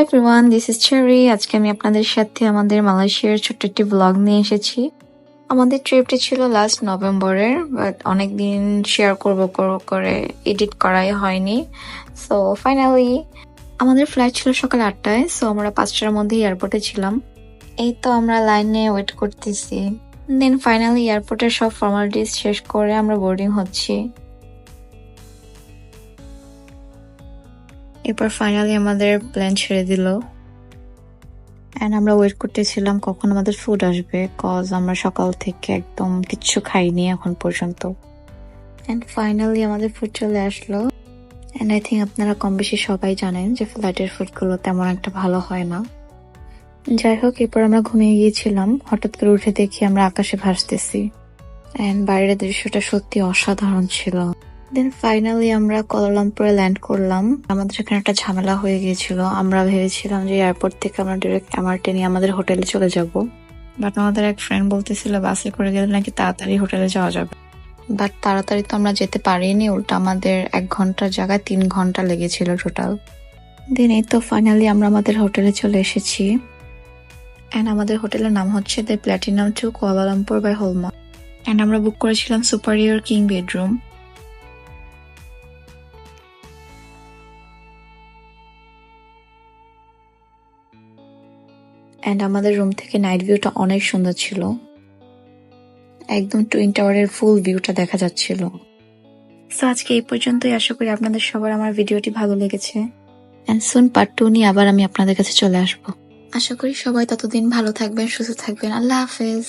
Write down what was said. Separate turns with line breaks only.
Everyone, this is cherry. আজকে আমি আপনাদের সাথে আমাদের মালয়েশিয়ার ছোট্ট একটি ব্লগ নিয়ে এসেছি। আমাদের ট্রিপটি ছিল লাস্ট নভেম্বরের, বাট অনেকদিন শেয়ার করব করে এডিট করাই হয়নি। সো ফাইনালি আমাদের ফ্লাইট ছিল সকাল 8টায়। সো আমরা 5টার মধ্যে এয়ারপোর্টে ছিলাম। এই তো আমরা লাইনে ওয়েট করতেছি। দেন ফাইনালি এয়ারপোর্টের সব ফর্মালিটিস শেষ করে আমরা বোর্ডিং হচ্ছি। এরপর ফাইনালি আমাদের প্লেন ছেড়ে দিল এন্ড আমরা ওয়েট করতেছিলাম কখন আমাদের ফুড আসবে, কজ আমরা সকাল থেকে একদম কিচ্ছু খাইনি এখন পর্যন্ত। এন্ড ফাইনালি আমাদের ফুড চলে আসলো। এন্ড আই থিঙ্ক আপনারা কম বেশি সবাই জানেন যে ফ্লাইটের ফুডগুলো তেমন একটা ভালো হয় না। যাই হোক, এরপর আমরা ঘুমিয়ে গিয়েছিলাম। হঠাৎ করে উঠে দেখি আমরা আকাশে ভাসতেছি এন্ড বাইরের দৃশ্যটা সত্যি অসাধারণ ছিল। দেন ফাইনালি আমরা কুয়ালালামপুরে ল্যান্ড করলাম। আমাদের এখানে একটা ঝামেলা হয়ে গিয়েছিল। আমরা ভেবেছিলাম যে এয়ারপোর্ট থেকে আমরা ডিরেক্ট এমআরটি নিয়ে আমাদের হোটেলে চলে যাব, বাট আমাদের এক ফ্রেন্ড বলতেছিল বাসে করে গেলে নাকি তাড়াতাড়ি হোটেলে যাওয়া যাবে। বাট তাড়াতাড়ি তো আমরা যেতে পারিনি, উল্টা আমাদের 1 ঘন্টার জায়গায় 3 ঘন্টা লেগেছিল টোটাল। দেন এই তো ফাইনালি আমরা আমাদের হোটেলে চলে এসেছি। এন্ড আমাদের হোটেলের নাম হচ্ছে the platinum 2 Kuala Lumpur by hallmark. And আমরা বুক করেছিলাম সুপারিয়র কিং বেডরুম। এন্ড আমাদের রুম থেকে নাইট ভিউটা অনেক সুন্দর ছিল, একদম টুইন টাওয়ারের ফুল ভিউটা দেখা যাচ্ছিল। সো আজকে এই পর্যন্তই। আশা করি আপনাদের সবার আমার ভিডিওটি ভালো লেগেছে। এন্ড সুন পার্ট 2 নিয়ে আবার আমি আপনাদের কাছে চলে আসবো। আশা করি সবাই ততদিন ভালো থাকবেন, সুস্থ থাকবেন। আল্লাহ হাফেজ।